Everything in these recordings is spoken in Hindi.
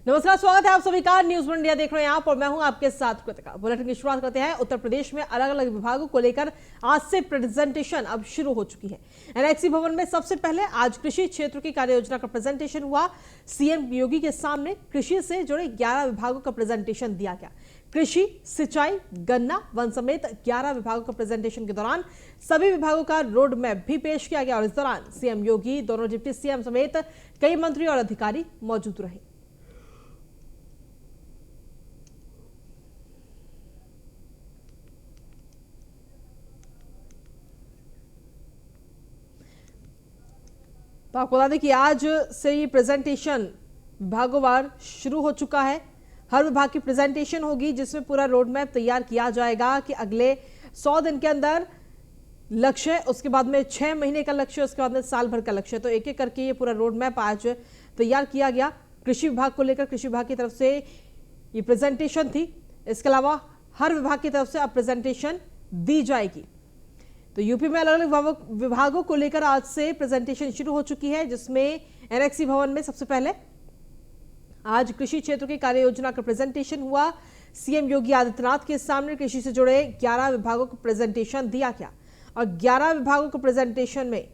नमस्कार, स्वागत है आप सभी का न्यूज वन इंडिया देख रहे हैं आप और मैं हूं आपके साथ कृतिका। बुलेटिन की शुरुआत करते हैं। उत्तर प्रदेश में अलग अलग विभागों को लेकर आज से प्रेजेंटेशन अब शुरू हो चुकी है। एनएक्सी भवन में सबसे पहले आज कृषि क्षेत्र की कार्य योजना का प्रेजेंटेशन हुआ। सीएम योगी के सामने कृषि से जुड़े 11 विभागों का प्रेजेंटेशन दिया गया। कृषि, सिंचाई, गन्ना, वन समेत 11 विभागों का प्रेजेंटेशन के दौरान सभी विभागों का रोड मैप भी पेश किया गया और इस दौरान सीएम योगी, दोनों डिप्टी सीएम समेत कई मंत्री और अधिकारी मौजूद रहे। तो आपको बता दें कि आज से ये प्रेजेंटेशन विभागोवार शुरू हो चुका है। हर विभाग की प्रेजेंटेशन होगी जिसमें पूरा रोड मैप तैयार किया जाएगा कि अगले 100 दिन के अंदर लक्ष्य, उसके बाद में 6 महीने का लक्ष्य, उसके बाद में साल भर का लक्ष्य। तो एक एक करके ये पूरा रोड मैप आज तैयार किया गया। कृषि विभाग को लेकर कृषि विभाग की तरफ से ये प्रेजेंटेशन थी। इसके अलावा हर विभाग की तरफ से अब प्रेजेंटेशन दी जाएगी। तो यूपी में अलग अलग विभागों को लेकर आज से प्रेजेंटेशन शुरू हो चुकी है, जिसमें एनएक्सी भवन में सबसे पहले आज कृषि क्षेत्र की कार्य योजना का प्रेजेंटेशन हुआ। सीएम योगी आदित्यनाथ के सामने कृषि से जुड़े 11 विभागों को प्रेजेंटेशन दिया गया और 11 विभागों के प्रेजेंटेशन में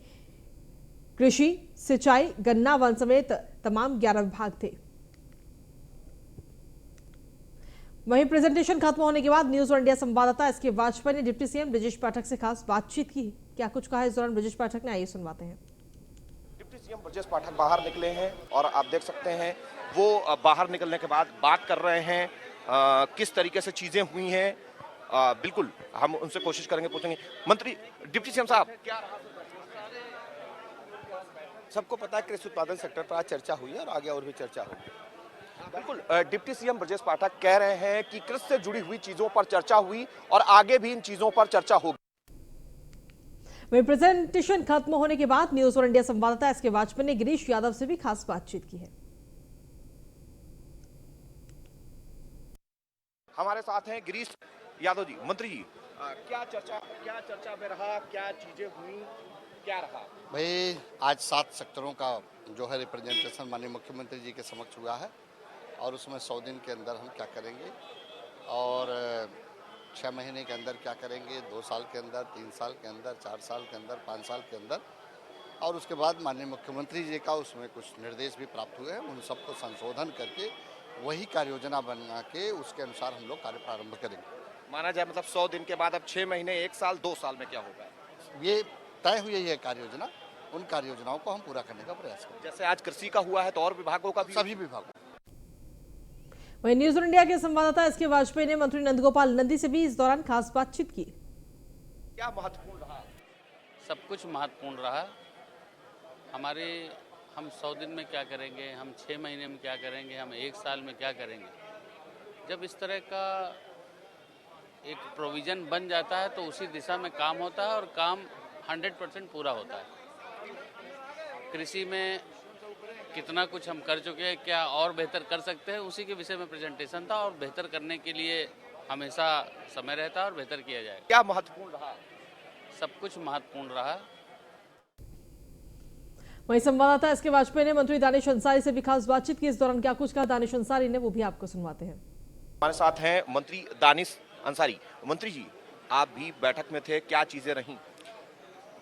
कृषि, सिंचाई, गन्ना, वन समेत तमाम 11 विभाग थे। वहीं प्रेजेंटेशन खत्म होने के बाद न्यूज वन इंडिया संवाददाता एसके वाजपेयी ने डिप्टी सीएम ब्रजेश पाठक से खास बातचीत की। क्या कुछ कहा इस दौरान ब्रजेश पाठक ने, आइए सुनवाते हैं। डिप्टी सीएम ब्रजेश पाठक बाहर निकले हैं और आप देख सकते हैं वो बाहर निकलने के बाद बात कर रहे हैं किस तरीके से चीजें हुई हैं। बिल्कुल हम उनसे कोशिश करेंगे, पूछेंगे। मंत्री डिप्टी सीएम साहब, क्या रहा? सबको पता है कृषि उत्पादन सेक्टर पर आज चर्चा हुई है और आगे और भी चर्चा होगी। बिल्कुल डिप्टी सीएम ब्रजेश पाठक कह रहे हैं कि कृषि से जुड़ी हुई चीजों पर चर्चा हुई और आगे भी इन चीजों पर चर्चा होगी। वहीं प्रेजेंटेशन खत्म होने के बाद न्यूज वन इंडिया संवाददाता एसके वाजपेयी ने गिरीश यादव से भी खास बातचीत की है। हमारे साथ हैं गिरीश यादव जी। मंत्री जी, क्या चर्चा में रहा, क्या चीजें हुई, क्या रहा? भाई आज 7 सेक्टरों का जो है रिप्रेजेंटेशन माननीय मुख्यमंत्री जी के समक्ष हुआ है और उसमें 100 दिन के अंदर हम क्या करेंगे और 6 महीने के अंदर क्या करेंगे, 2 साल के अंदर, 3 साल के अंदर, 4 साल के अंदर, 5 साल के अंदर, और उसके बाद माननीय मुख्यमंत्री जी का उसमें कुछ निर्देश भी प्राप्त हुए हैं। उन सबको संशोधन करके वही कार्य योजना बना के उसके अनुसार हम लोग कार्य प्रारंभ करेंगे। माना जाए मतलब 100 दिन के बाद अब 6 महीने, 1 साल, 2 साल में क्या होगा? ये तय हुई है कार्य योजना, उन कार्य योजनाओं को हम पूरा करने का प्रयास करेंगे। जैसे आज कृषि का हुआ है तो और विभागों का भी? सभी विभागों। वहीं न्यूज वन इंडिया के संवाददाता एसके वाजपेयी ने मंत्री नंदगोपाल नंदी से भी इस दौरान खास बातचीत की। क्या महत्वपूर्ण रहा? सब कुछ महत्वपूर्ण रहा। हम 100 दिन में क्या करेंगे, हम 6 महीने में क्या करेंगे, हम 1 साल में क्या करेंगे। जब इस तरह का एक प्रोविज़न बन जाता है तो उसी दिशा में काम होता है और काम 100% पूरा होता है। कृषि में कितना कुछ हम कर चुके हैं, क्या और बेहतर कर सकते हैं, उसी के विषय में प्रेजेंटेशन था और बेहतर करने के लिए हमेशा समय रहता है और बेहतर किया जाएगा। क्या महत्वपूर्ण रहा? सब कुछ महत्वपूर्ण रहा। वहीं संवाददाता एसके वाजपेयी ने मंत्री दानिश अंसारी से भी खास बातचीत की। इस दौरान क्या कुछ कहा दानिश अंसारी ने, वो भी आपको सुनवाते हैं। हमारे साथ हैं मंत्री दानिश अंसारी। मंत्री जी, आप भी बैठक में थे, क्या चीजें रहीं?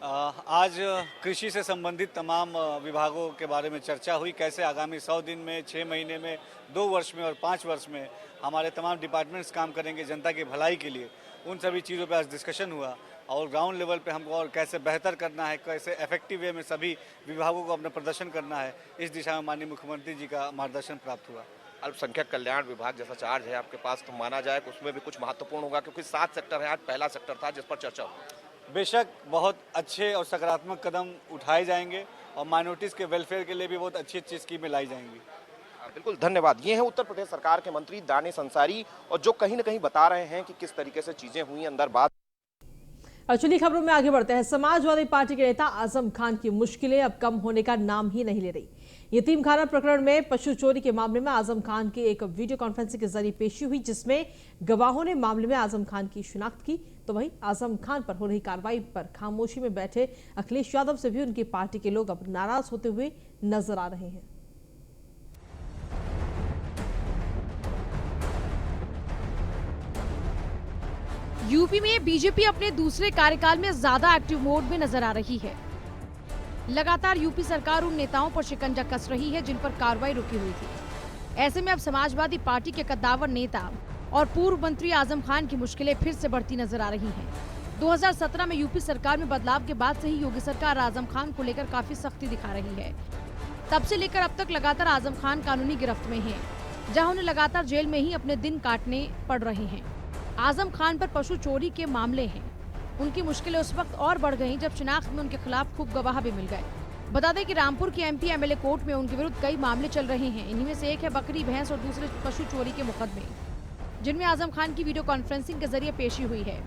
आज कृषि से संबंधित तमाम विभागों के बारे में चर्चा हुई। कैसे आगामी 100 दिन में, 6 महीने में, 2 वर्ष में और 5 वर्ष में हमारे तमाम डिपार्टमेंट्स काम करेंगे जनता की भलाई के लिए। उन सभी चीज़ों पे आज डिस्कशन हुआ और ग्राउंड लेवल पे हमको और कैसे बेहतर करना है, कैसे इफेक्टिव वे में सभी विभागों को अपना प्रदर्शन करना है, इस दिशा में माननीय मुख्यमंत्री जी का मार्गदर्शन प्राप्त हुआ। अल्पसंख्यक कल्याण विभाग जैसा चार्ज है आपके पास, तो माना जाए कि उसमें भी कुछ महत्वपूर्ण होगा, क्योंकि 7 सेक्टर है। आज पहला सेक्टर था जिस पर चर्चा हुई। बेशक बहुत अच्छे और सकारात्मक कदम उठाए जाएंगे और माइनॉरिटीज़ के वेलफेयर के लिए भी बहुत अच्छी अच्छी स्कीमें लाई जाएंगी। बिल्कुल, धन्यवाद। ये हैं उत्तर प्रदेश सरकार के मंत्री दानिश अंसारी, और जो कहीं न कहीं बता रहे हैं कि किस तरीके से चीजें हुई अंदर बात। चलिए खबरों में आगे बढ़ते हैं। समाजवादी पार्टी के नेता आजम खान की मुश्किलें अब कम होने का नाम ही नहीं ले रही। यतीमखाना प्रकरण में पशु चोरी के मामले में आजम खान की एक वीडियो कॉन्फ्रेंसिंग के जरिए पेशी हुई, जिसमें गवाहों ने मामले में आजम खान की शिनाख्त की। तो वहीं आजम खान पर हो रही कार्रवाई पर खामोशी में बैठे अखिलेश यादव से भी उनकी पार्टी के लोग अब नाराज होते हुए नजर आ रहे हैं। यूपी में बीजेपी अपने दूसरे कार्यकाल में ज्यादा एक्टिव मोड में नजर आ रही है। लगातार यूपी सरकार उन नेताओं पर शिकंजा कस रही है जिन पर कार्रवाई रुकी हुई थी। ऐसे में अब समाजवादी पार्टी के कद्दावर नेता और पूर्व मंत्री आजम खान की मुश्किलें फिर से बढ़ती नजर आ रही हैं। 2017 में यूपी सरकार में बदलाव के बाद से ही योगी सरकार आजम खान को लेकर काफी सख्ती दिखा रही है। तब से लेकर अब तक लगातार आजम खान कानूनी गिरफ्त में हैं, जहां उन्हें लगातार जेल में ही अपने दिन काटने पड़ रहे हैं। आजम खान पर पशु चोरी के मामले हैं। उनकी मुश्किलें उस वक्त और बढ़ गईं जब शिनाख्त में उनके खिलाफ खूब गवाह भी मिल गए। बता दें कि रामपुर के एमपी एमएलए कोर्ट में उनके विरुद्ध कई मामले चल रहे हैं। इन्हीं में से एक है बकरी, भैंस और दूसरे पशु चोरी के मुकदमे, जिनमें आजम खान की वीडियो कॉन्फ्रेंसिंग के जरिए पेशी हुई है।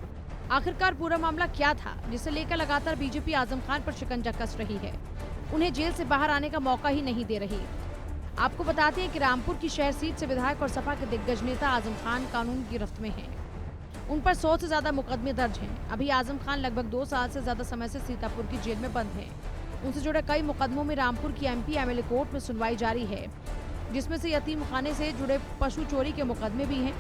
आखिरकार पूरा मामला क्या था, जिसे लेकर लगातार बीजेपी आजम खान पर शिकंजा कस रही है, उन्हें जेल से बाहर आने का मौका ही नहीं दे रही। आपको बताते हैं कि रामपुर की शहर सीट से विधायक और सपा के दिग्गज नेता आजम खान कानूनी गिरफ्त में हैं। उन पर 100 से ज्यादा मुकदमे दर्ज हैं। अभी आजम खान लगभग 2 साल से ज्यादा समय से सीतापुर की जेल में बंद हैं। उनसे जुड़े कई मुकदमों में रामपुर की एमपी एमएलए कोर्ट में सुनवाई जारी है, जिसमें से यतीम खाने से जुड़े पशु चोरी के मुकदमे भी हैं।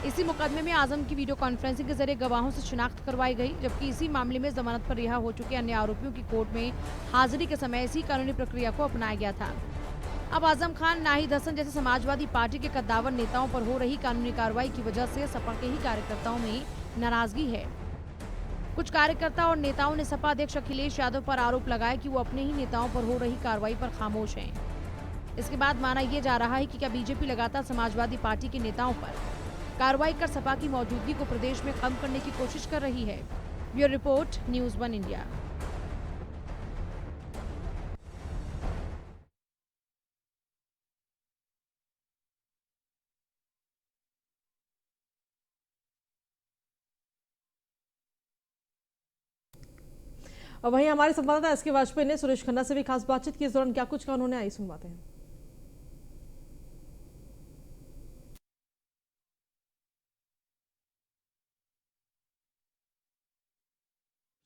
इसी मुकदमे में आजम की वीडियो कॉन्फ्रेंसिंग के जरिए गवाहों से शिनाख्त करवाई गई, जबकि इसी मामले में जमानत पर रिहा हो चुके अन्य आरोपियों की कोर्ट में हाजिरी के समय इसी कानूनी प्रक्रिया को अपनाया गया था। अब आजम खान, नाहिद हसन जैसे समाजवादी पार्टी के कद्दावर नेताओं पर हो रही कानूनी कार्रवाई की वजह से सपा के ही कार्यकर्ताओं में नाराजगी है। कुछ कार्यकर्ता और नेताओं ने सपा अध्यक्ष अखिलेश यादव पर आरोप लगाया कि वो अपने ही नेताओं पर हो रही कार्रवाई पर खामोश हैं। इसके बाद माना यह जा रहा है कि क्या बीजेपी लगातार समाजवादी पार्टी के नेताओं पर कार्रवाई कर सपा की मौजूदगी को प्रदेश में कम करने की कोशिश कर रही है। Bureau report, news 1 India. और वहीं हमारे संवाददाता एसके वाजपेयी ने सुरेश खन्ना से भी खास बातचीत की। इस दौरान क्या कुछ कहा उन्होंने, आई सुनवाते हैं।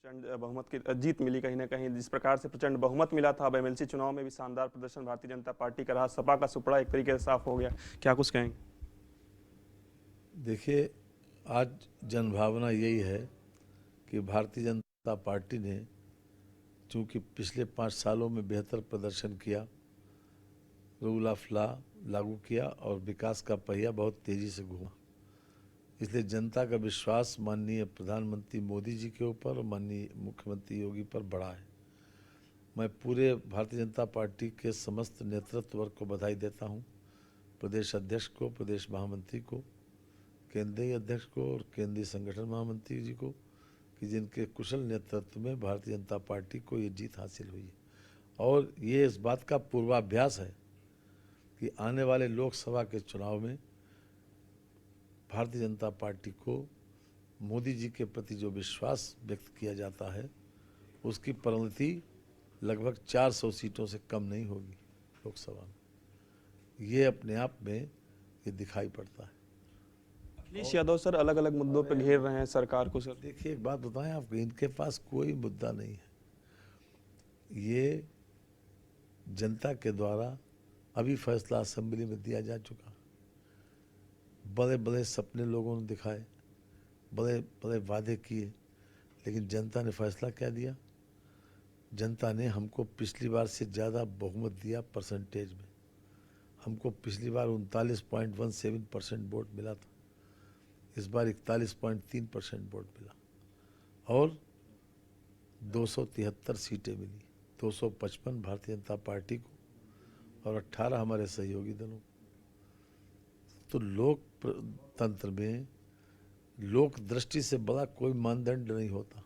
प्रचंड बहुमत की जीत मिली कहीं ना कहीं। जिस प्रकार से प्रचंड बहुमत मिला था, अब एमएलसी चुनाव में भी शानदार प्रदर्शन भारतीय जनता पार्टी का रहा। सपा का सुपड़ा एक तरीके से साफ हो गया, क्या कुछ कहेंगे? देखिए, आज जनभावना यही है कि भारतीय जनता पार्टी ने चूँकि पिछले 5 सालों में बेहतर प्रदर्शन किया, रूल ऑफ लॉ लागू किया और विकास का पहिया बहुत तेज़ी से घूमा, इसलिए जनता का विश्वास माननीय प्रधानमंत्री मोदी जी के ऊपर और माननीय मुख्यमंत्री योगी पर बढ़ा है। मैं पूरे भारतीय जनता पार्टी के समस्त नेतृत्व वर्ग को बधाई देता हूं, प्रदेश अध्यक्ष को, प्रदेश महामंत्री को, केंद्रीय अध्यक्ष को और केंद्रीय संगठन महामंत्री जी को, कि जिनके कुशल नेतृत्व में भारतीय जनता पार्टी को ये जीत हासिल हुई है। और ये इस बात का पूर्वाभ्यास है कि आने वाले लोकसभा के चुनाव में भारतीय जनता पार्टी को मोदी जी के प्रति जो विश्वास व्यक्त किया जाता है, उसकी परिणति लगभग 400 सीटों से कम नहीं होगी लोकसभा में। ये अपने आप में ये दिखाई पड़ता है। अखिलेश यादव सर अलग अलग मुद्दों पर घेर रहे हैं सरकार को। सर देखिए, एक बात बताएं आपको, इनके पास कोई मुद्दा नहीं है। ये जनता के द्वारा अभी फैसला असेंबली में दिया जा चुका। बड़े बड़े सपने लोगों ने दिखाए, बड़े बड़े वादे किए, लेकिन जनता ने फैसला क्या दिया? जनता ने हमको पिछली बार से ज़्यादा बहुमत दिया परसेंटेज में। हमको पिछली बार 39.17% वोट मिला था, इस बार 41.3% वोट मिला और 273 सीटें मिली। 255 भारतीय जनता पार्टी को और 18 हमारे सहयोगी दलों को। तो लोकतंत्र में लोक दृष्टि से बड़ा कोई मानदंड नहीं होता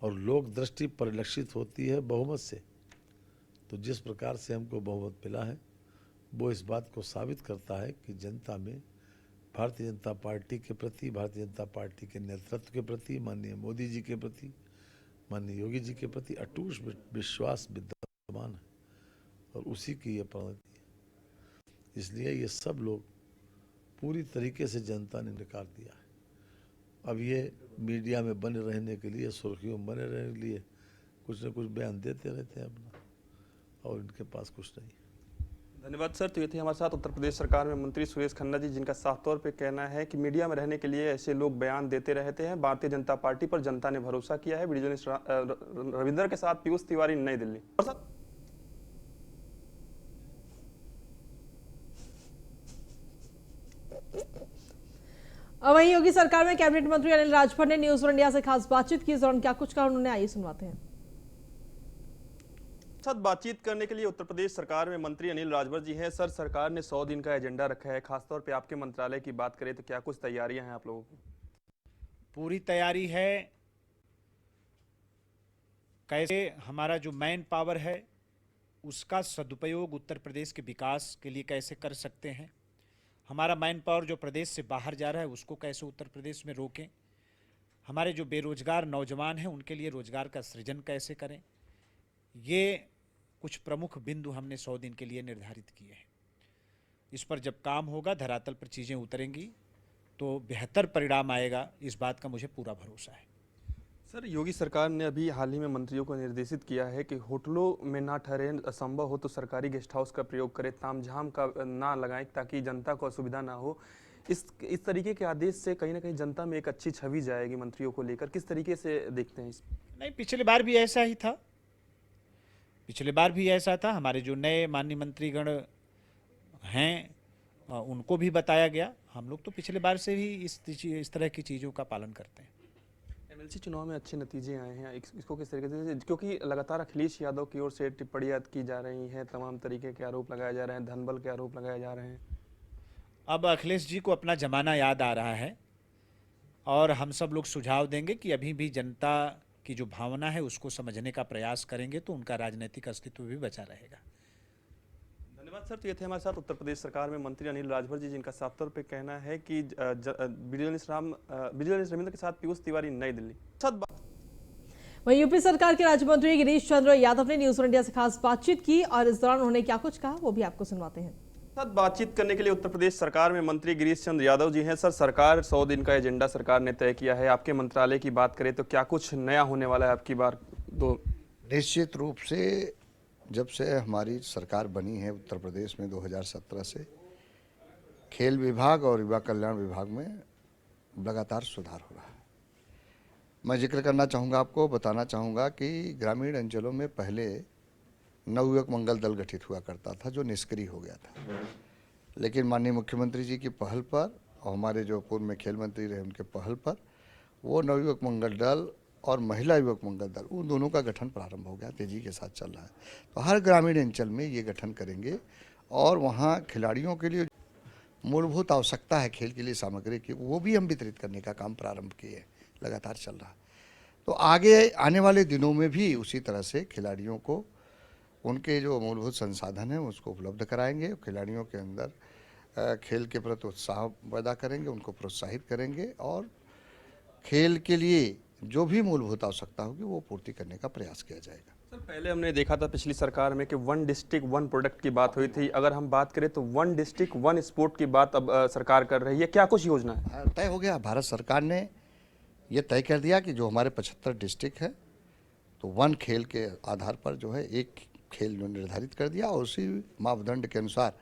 और लोक दृष्टि परिलक्षित होती है बहुमत से। तो जिस प्रकार से हमको बहुमत मिला है, वो इस बात को साबित करता है कि जनता में भारतीय जनता पार्टी के प्रति, भारतीय जनता पार्टी के नेतृत्व के प्रति, माननीय मोदी जी के प्रति, माननीय योगी जी के प्रति अटूट विश्वास विद्यमान है और उसी की ये परिणति है। इसलिए ये सब लोग पूरी तरीके से जनता ने नकार दिया है। अब ये मीडिया में बने रहने के लिए, सुर्खियों में बने रहने के लिए कुछ न कुछ बयान देते रहते हैं अपना, और इनके पास कुछ नहीं। धन्यवाद सर। तो ये थे हमारे साथ उत्तर प्रदेश सरकार में मंत्री सुरेश खन्ना जी, जिनका साफ तौर पे कहना है कि मीडिया में रहने के लिए ऐसे लोग बयान देते रहते हैं। भारतीय जनता पार्टी पर जनता ने भरोसा किया है। वीडियो जर्नलिस्ट रविंदर के साथ पीयूष तिवारी, नई दिल्ली। वहीं योगी सरकार में कैबिनेट मंत्री अनिल राजभर ने न्यूज वन इंडिया से खास बातचीत की। इस दौरान क्या कुछ कहा उन्होंने, आइए सुनवाते हैं। साथ बातचीत करने के लिए उत्तर प्रदेश सरकार में मंत्री अनिल राजभर जी हैं। सर, सरकार ने 100 दिन का एजेंडा रखा है। खासतौर पे आपके मंत्रालय की बात करें तो क्या कुछ तैयारियां हैं आप लोगों की? पूरी तैयारी है। कैसे हमारा जो मैन पावर है उसका सदुपयोग उत्तर प्रदेश के विकास के लिए कैसे कर सकते हैं, हमारा मैन पावर जो प्रदेश से बाहर जा रहा है उसको कैसे उत्तर प्रदेश में रोकें, हमारे जो बेरोजगार नौजवान हैं उनके लिए रोजगार का सृजन कैसे करें, ये कुछ प्रमुख बिंदु हमने 100 दिन के लिए निर्धारित किए हैं। इस पर जब काम होगा, धरातल पर चीज़ें उतरेंगी तो बेहतर परिणाम आएगा, इस बात का मुझे पूरा भरोसा है। सर, योगी सरकार ने अभी हाल ही में मंत्रियों को निर्देशित किया है कि होटलों में ना ठहरें, असंभव हो तो सरकारी गेस्ट हाउस का प्रयोग करें, तामझाम का ना लगाएं ताकि जनता को असुविधा ना हो। इस तरीके के आदेश से कहीं ना कहीं जनता में एक अच्छी छवि जाएगी मंत्रियों को लेकर। किस तरीके से देखते हैं इसमें? नहीं, पिछले बार भी ऐसा ही था, पिछले बार भी ऐसा था। हमारे जो नए माननीय मंत्रीगण हैं उनको भी बताया गया। हम लोग तो पिछले बार से ही इस तरह की चीज़ों का पालन करते हैं। एमएलसी चुनाव में अच्छे नतीजे आए हैं, इसको किस तरीके से, क्योंकि लगातार अखिलेश यादव की ओर से टिप्पणियां की जा रही हैं, तमाम तरीके के आरोप लगाए जा रहे हैं, धनबल के आरोप लगाए जा रहे हैं। अब अखिलेश जी को अपना जमाना याद आ रहा है और हम सब लोग सुझाव देंगे कि अभी भी जनता की जो भावना है उसको समझने का प्रयास करेंगे तो उनका राजनीतिक अस्तित्व भी बचा रहेगा। धन्यवाद सर। तो ये थे हमारे साथ उत्तर प्रदेश सरकार में मंत्री अनिल राजभर जी, जिनका साफ तौर पे कहना है कि वीडियो जर्नलिस्ट रविंद्र के साथ पीयूष तिवारी, नई दिल्ली। वहीं यूपी सरकार के राज्य मंत्री गिरीश चंद्र यादव ने न्यूज वन इंडिया से खास बातचीत की और इस दौरान उन्होंने क्या कुछ कहा वो भी आपको सुनवाते हैं। साथ बातचीत करने के लिए उत्तर प्रदेश सरकार में मंत्री गिरीश चंद्र यादव जी हैं। सर, सरकार 100 दिन का एजेंडा सरकार ने तय किया है। आपके मंत्रालय की बात करें तो क्या कुछ नया होने वाला है आपकी बार? निश्चित रूप से जब से हमारी सरकार बनी है उत्तर प्रदेश में 2017 से, खेल विभाग और युवा कल्याण विभाग में लगातार सुधार हो रहा है। मैं जिक्र करना चाहूँगा, आपको बताना चाहूँगा कि ग्रामीण अंचलों में पहले नवयुवक मंगल दल गठित हुआ करता था जो निष्क्रिय हो गया था, लेकिन माननीय मुख्यमंत्री जी की पहल पर और हमारे जो पूर्व में खेल मंत्री रहे उनके पहल पर वो नवयुवक मंगल दल और महिला युवक मंगल दल, उन दोनों का गठन प्रारंभ हो गया, तेजी के साथ चल रहा है। तो हर ग्रामीण अंचल में ये गठन करेंगे और वहाँ खिलाड़ियों के लिए मूलभूत आवश्यकता है खेल के लिए सामग्री की, वो भी हम वितरित करने का काम प्रारंभ किए, लगातार चल रहा है। तो आगे आने वाले दिनों में भी उसी तरह से खिलाड़ियों को उनके जो मूलभूत संसाधन हैं उसको उपलब्ध कराएंगे, खिलाड़ियों के अंदर खेल के प्रति उत्साह पैदा करेंगे, उनको प्रोत्साहित करेंगे और खेल के लिए जो भी मूलभूत आवश्यकता होगी वो पूर्ति करने का प्रयास किया जाएगा। सर, पहले हमने देखा था पिछली सरकार में कि 1 डिस्ट्रिक्ट 1 प्रोडक्ट की बात हुई थी। अगर हम बात करें तो 1 डिस्ट्रिक्ट 1 स्पोर्ट की बात अब सरकार कर रही है। क्या कुछ योजना है? तय हो गया, भारत सरकार ने ये तय कर दिया कि जो हमारे 75 डिस्ट्रिक्ट है तो 1 खेल के आधार पर जो है एक खेल जो निर्धारित कर दिया और उसी मापदंड के अनुसार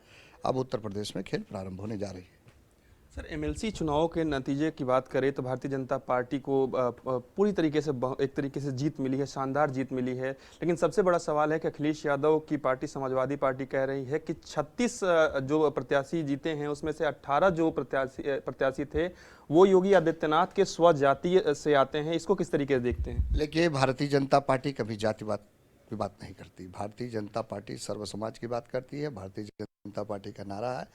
अब उत्तर प्रदेश में खेल प्रारंभ होने जा रही है। सर, एमएलसी चुनाव के नतीजे की बात करें तो भारतीय जनता पार्टी को पूरी तरीके से एक तरीके से जीत मिली है, शानदार जीत मिली है। लेकिन सबसे बड़ा सवाल है कि अखिलेश यादव की पार्टी समाजवादी पार्टी कह रही है कि 36 जो प्रत्याशी जीते हैं उसमें से 18 जो प्रत्याशी थे वो योगी आदित्यनाथ के स्वजाति से आते हैं। इसको किस तरीके से देखते हैं? लेकिन भारतीय जनता पार्टी कभी जातिवाद की बात नहीं करती। भारतीय जनता पार्टी सर्व समाज की बात करती है। भारतीय जनता पार्टी का नारा है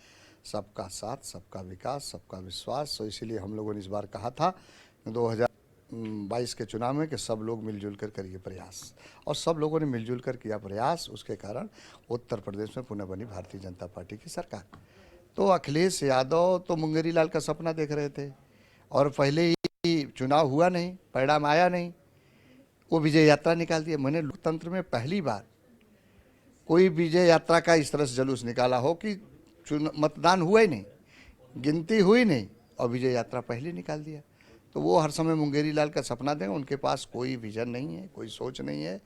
सबका साथ, सबका विकास, सबका विश्वास। तो इसीलिए हम लोगों ने इस बार कहा था 2022 के चुनाव में कि सब लोग मिलजुल कर करिए प्रयास, और सब लोगों ने मिलजुल कर किया प्रयास। उसके कारण उत्तर प्रदेश में पुनः बनी भारतीय जनता पार्टी की सरकार। तो अखिलेश यादव तो मुंगेरी लाल का सपना देख रहे थे और पहले ही चुनाव हुआ नहीं, परिणाम आया नहीं, वो विजय यात्रा निकाल दिया। मैंने लोकतंत्र में पहली बार कोई विजय यात्रा का इस तरह से जुलूस निकाला हो कि मतदान हुआ ही नहीं, गिनती हुई नहीं और विजय यात्रा पहले निकाल दिया। तो वो हर समय मुंगेरी लाल का सपना दें, उनके पास कोई विजन नहीं है, कोई सोच नहीं है।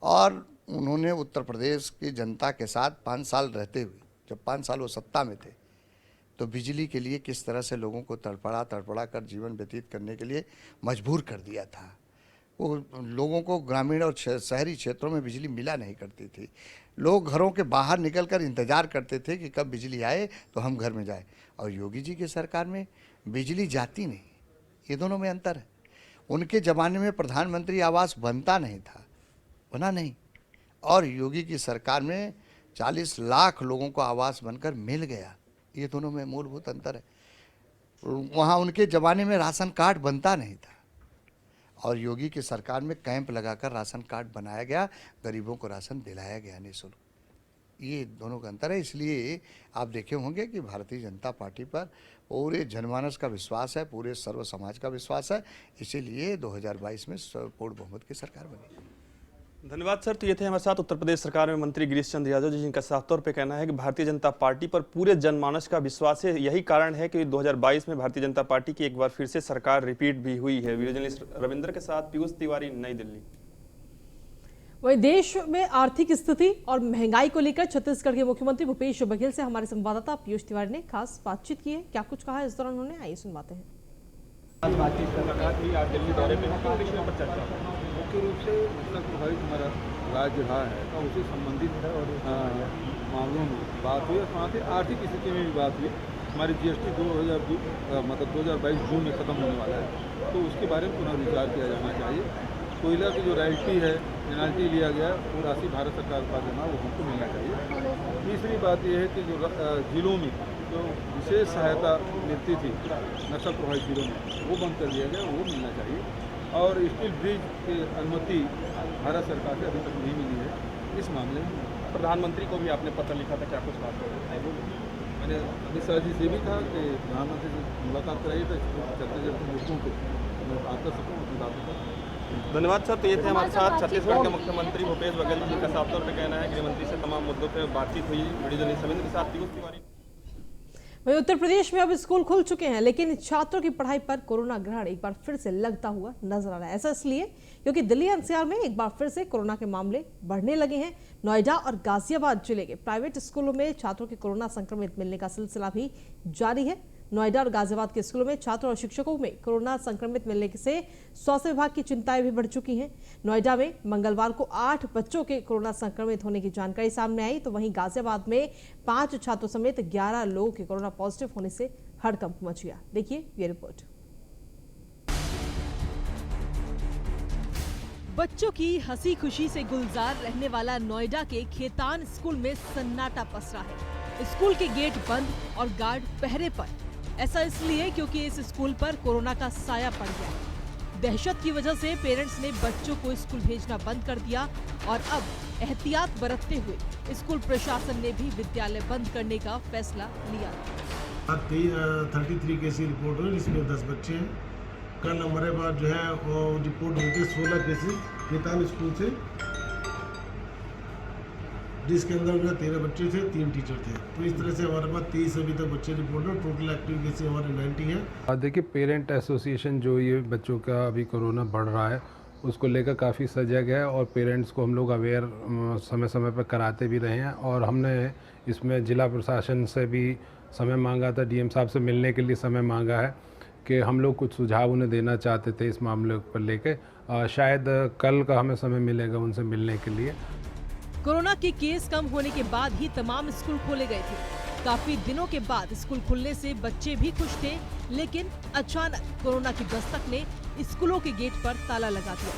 और उन्होंने उत्तर प्रदेश की जनता के साथ 5 साल रहते हुए जब 5 साल वो सत्ता में थे तो बिजली के लिए किस तरह से लोगों को तड़पड़ा कर जीवन व्यतीत करने के लिए मजबूर कर दिया था। वो लोगों को ग्रामीण और शहरी क्षेत्रों में बिजली मिला नहीं करती थी। लोग घरों के बाहर निकलकर इंतज़ार करते थे कि कब बिजली आए तो हम घर में जाए। और योगी जी की सरकार में बिजली जाती नहीं, ये दोनों में अंतर है। उनके ज़माने में प्रधानमंत्री आवास बनता नहीं था, बना नहीं, और योगी की सरकार में 40 लाख लोगों को आवास बनकर मिल गया। ये दोनों में मूलभूत अंतर है। वहाँ उनके ज़माने में राशन कार्ड बनता नहीं था और योगी की सरकार में कैंप लगाकर राशन कार्ड बनाया गया, गरीबों को राशन दिलाया गया निःशुल्क। ये दोनों का अंतर है। इसलिए आप देखे होंगे कि भारतीय जनता पार्टी पर पूरे जनमानस का विश्वास है, पूरे सर्व समाज का विश्वास है। इसीलिए 2022 में पूर्ण बहुमत की सरकार बनी। धन्यवाद सर। तो ये थे हमारे साथ उत्तर प्रदेश सरकार में मंत्री गिरीश चंद्र यादव जी, जिनका साफ तौर पे कहना है कि भारतीय जनता पार्टी पर पूरे जनमानस का विश्वास है। यही कारण है कि 2022 में भारतीय जनता पार्टी की एक बार फिर से सरकार रिपीट भी हुई है। वीडियो जर्नलिस्ट रविंद्र के साथ पीयूष तिवारी, नई दिल्ली। वहीं देश में आर्थिक स्थिति और महंगाई को लेकर छत्तीसगढ़ के मुख्यमंत्री भूपेश बघेल से हमारे संवाददाता पीयूष तिवारी ने खास बातचीत की है। क्या कुछ कहा इस दौरान उन्होंने, आइए सुनवाते हैं। आज बातचीत कर रहा थी, आज दिल्ली दौरे में विषय पर चर्चा मुख्य रूप से मतलब प्रभावित हमारा राज्य रहा है तो उससे संबंधित मामलों में बात हुई और साथ ही आर्थिक स्थिति में भी बात हुई। हमारी GST 2022 जून में ख़त्म होने वाला है तो उसके बारे में पुनर्विचार किया जाना चाहिए। कोयला की जो रॉयल्टी है, पेनाल्टी लिया गया, वो राशि भारत सरकार का देना वो हमको मिलना चाहिए। तीसरी बात यह है कि जो जिलों में जो विशेष सहायता मिलती थी नक्सल प्रभावित जिलों में, वो बंद कर दिया गया, वो मिलना चाहिए। और स्टील ब्रिज की अनुमति भारत सरकार से अभी तक नहीं मिली है। इस मामले में प्रधानमंत्री को भी आपने पत्र लिखा था, क्या कुछ बात है? मैंने अमित शाह जी से भी कहा कि प्रधानमंत्री से मुलाकात कराइए तो छत्तीसगढ़ के मुद्दों को मैं बात कर सकूँ, उसकी बात कर। धन्यवाद सर। तो ये थे हमारे साथ छत्तीसगढ़ के मुख्यमंत्री भूपेश बघेल जी, जिनका साफ तौर पर कहना है गृहमंत्री से तमाम मुद्दों पर बातचीत हुई। वीडियो जर्नलिस्ट रविंद्र के साथ पीयूष तिवारी। वहीं उत्तर प्रदेश में अब स्कूल खुल चुके हैं, लेकिन छात्रों की पढ़ाई पर कोरोना ग्रहण एक बार फिर से लगता हुआ नजर आ रहा है। ऐसा इसलिए क्योंकि दिल्ली NCR में एक बार फिर से कोरोना के मामले बढ़ने लगे हैं। नोएडा और गाजियाबाद जिले के प्राइवेट स्कूलों में छात्रों के कोरोना संक्रमित मिलने का सिलसिला भी जारी है। नोएडा और गाजियाबाद के स्कूलों में छात्रों और शिक्षकों में कोरोना संक्रमित मिलने से स्वास्थ्य विभाग की चिंताएं भी बढ़ चुकी हैं। नोएडा में मंगलवार को 8 बच्चों के कोरोना संक्रमित होने की जानकारी सामने आई, तो वहीं गाजियाबाद में 5 छात्रों समेत 11 लोगों के कोरोना पॉजिटिव होने से हड़कंप मच गया। देखिए ये रिपोर्ट। बच्चों की हंसी खुशी से गुलजार रहने वाला नोएडा के खेतान स्कूल में सन्नाटा पसरा है। स्कूल के गेट बंद और गार्ड पहरे पर। ऐसा इसलिए क्योंकि इस स्कूल पर कोरोना का साया पड़ गया। दहशत की वजह से पेरेंट्स ने बच्चों को स्कूल भेजना बंद कर दिया और अब एहतियात बरतते हुए स्कूल प्रशासन ने भी विद्यालय बंद करने का फैसला लिया। 33 केसेस रिपोर्ट हुए, जिसमें 10 बच्चे हैं। कल हमारे पास जो है वो रिपोर्ट हुई थी 16 केसेस खेतान स्कूल से, जिसके अंदर जो 13 बच्चे थे, 3 टीचर थे। तो इस तरह से हमारे पास 23 अभी तक बच्चे रिपोर्ट है। टोटल एक्टिव केसेस हमारे 90 हैं। देखिए, पेरेंट एसोसिएशन जो ये बच्चों का अभी कोरोना बढ़ रहा है उसको लेकर काफ़ी सजग है और पेरेंट्स को हम लोग अवेयर समय समय पर कराते भी रहे हैं। और हमने इसमें जिला प्रशासन से भी समय मांगा था, DM साहब से मिलने के लिए समय मांगा है कि हम लोग कुछ सुझाव उन्हें देना चाहते थे इस मामले पर लेके। शायद कल का हमें समय मिलेगा उनसे मिलने के लिए। कोरोना के केस कम होने के बाद ही तमाम स्कूल खोले गए थे। काफी दिनों के बाद स्कूल खुलने से बच्चे भी खुश थे, लेकिन अचानक कोरोना की दस्तक ने स्कूलों के गेट पर ताला लगा दिया।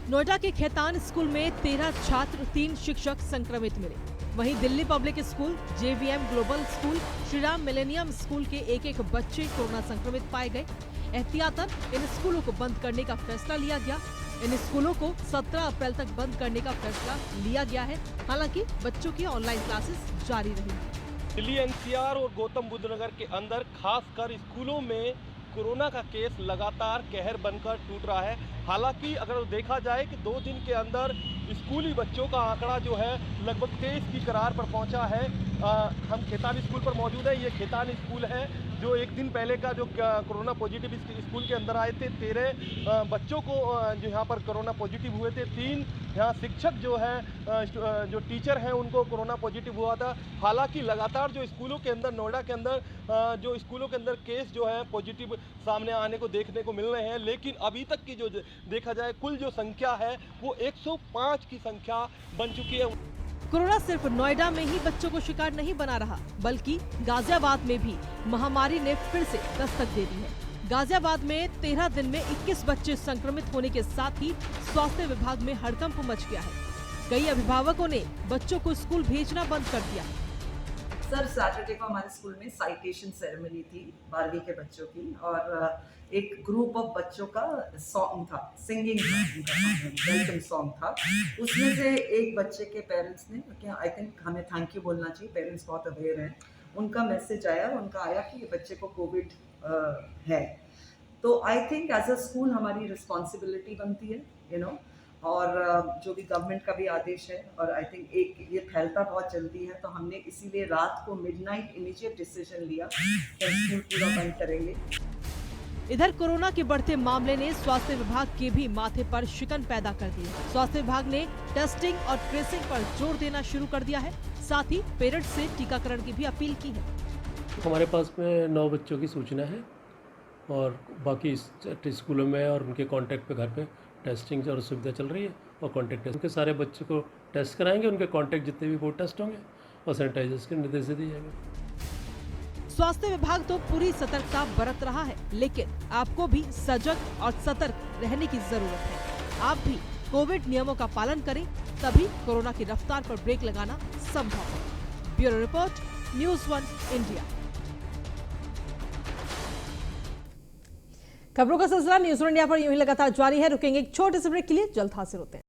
नोएडा के खेतान स्कूल में 13 छात्र, 3 शिक्षक संक्रमित मिले। वहीं Delhi public school, JVM global school, Shriram millennium school के एक बच्चे कोरोना संक्रमित पाए गए। एहतियातन इन स्कूलों को बंद करने का फैसला लिया गया। इन स्कूलों को 17 अप्रैल तक बंद करने का फैसला लिया गया है। हालांकि बच्चों की ऑनलाइन क्लासेस जारी रहेंगी। दिल्ली NCR और गौतम बुद्ध नगर के अंदर खासकर स्कूलों में कोरोना का केस लगातार कहर बनकर टूट रहा है। हालांकि अगर देखा जाए कि 2 दिन के अंदर स्कूली बच्चों का आंकड़ा जो है लगभग 23 की करार पर पहुंचा है। हम खेतान स्कूल पर मौजूद है। ये खेतान स्कूल है जो एक दिन पहले का जो कोरोना पॉजिटिव स्कूल के अंदर आए थे। 13 बच्चों को जो यहाँ पर कोरोना पॉजिटिव हुए थे। 3 यहाँ शिक्षक जो है जो टीचर हैं उनको कोरोना पॉजिटिव हुआ था। हालांकि लगातार जो स्कूलों के अंदर नोएडा के अंदर जो स्कूलों के अंदर केस जो है पॉजिटिव सामने आने को देखने को मिल रहे हैं, लेकिन अभी तक की जो देखा जाए कुल जो संख्या है वो 105 की संख्या बन चुकी है। कोरोना सिर्फ नोएडा में ही बच्चों को शिकार नहीं बना रहा, बल्कि गाजियाबाद में भी महामारी ने फिर से दस्तक दे दी है। गाजियाबाद में 13 दिन में 21 बच्चे संक्रमित होने के साथ ही स्वास्थ्य विभाग में हड़कंप मच गया है। कई अभिभावकों ने बच्चों को स्कूल भेजना बंद कर दिया है। सर, सैटरडे को हमारे स्कूल में साइटेशन सेरेमनी थी 12वीं के बच्चों की, और एक ग्रुप ऑफ बच्चों का सॉन्ग था, सिंगिंग वेलकम सॉन्ग था। उसमें से एक बच्चे के पेरेंट्स ने, आई थिंक हमें थैंक यू बोलना चाहिए, पेरेंट्स बहुत अवेयर हैं, उनका मैसेज आया, उनका आया कि ये बच्चे को कोविड है। तो I think as a school हमारी रिस्पॉन्सिबिलिटी बनती है, यू नो, और जो भी गवर्नमेंट का भी आदेश है, और आई थिंक एक ये फैलता बहुत जल्दी है, तो हमने इसीलिए रात को मिडनाइट इमीडिएट डिसीजन लिया कि स्कूल पूरा बंद करेंगे। इधर कोरोना के बढ़ते मामले ने स्वास्थ्य विभाग के भी माथे पर शिकन पैदा कर दी है। स्वास्थ्य विभाग ने टेस्टिंग और ट्रेसिंग पर जोर देना शुरू कर दिया है। साथ ही पेरेंट्स से टीकाकरण की भी अपील की है। हमारे पास में 9 बच्चों की सूचना है और बाकी स्कूलों में और उनके कांटेक्ट पे घर पे टेस्टिंग और सुविधा चल रही है, और कांटेक्ट टेस्ट के सारे बच्चों को टेस्ट कराएंगे। उनके कांटेक्ट जितने भी वो टेस्ट होंगे और सैनिटाइजर्स के निर्देश दिए जाएंगे। स्वास्थ्य विभाग तो पूरी सतर्कता बरत रहा है, लेकिन आपको भी सजग और सतर्क रहने की जरूरत है। आप भी कोविड नियमों का पालन करें, तभी कोरोना की रफ्तार पर ब्रेक लगाना संभव है। Bureau report, news 1 India. खबरों का सिलसिला न्यूज़ 1 इंडिया पर यूं ही लगातार जारी है। रुकेंगे एक छोटे से ब्रेक के लिए, जल्द हाजिर होते हैं।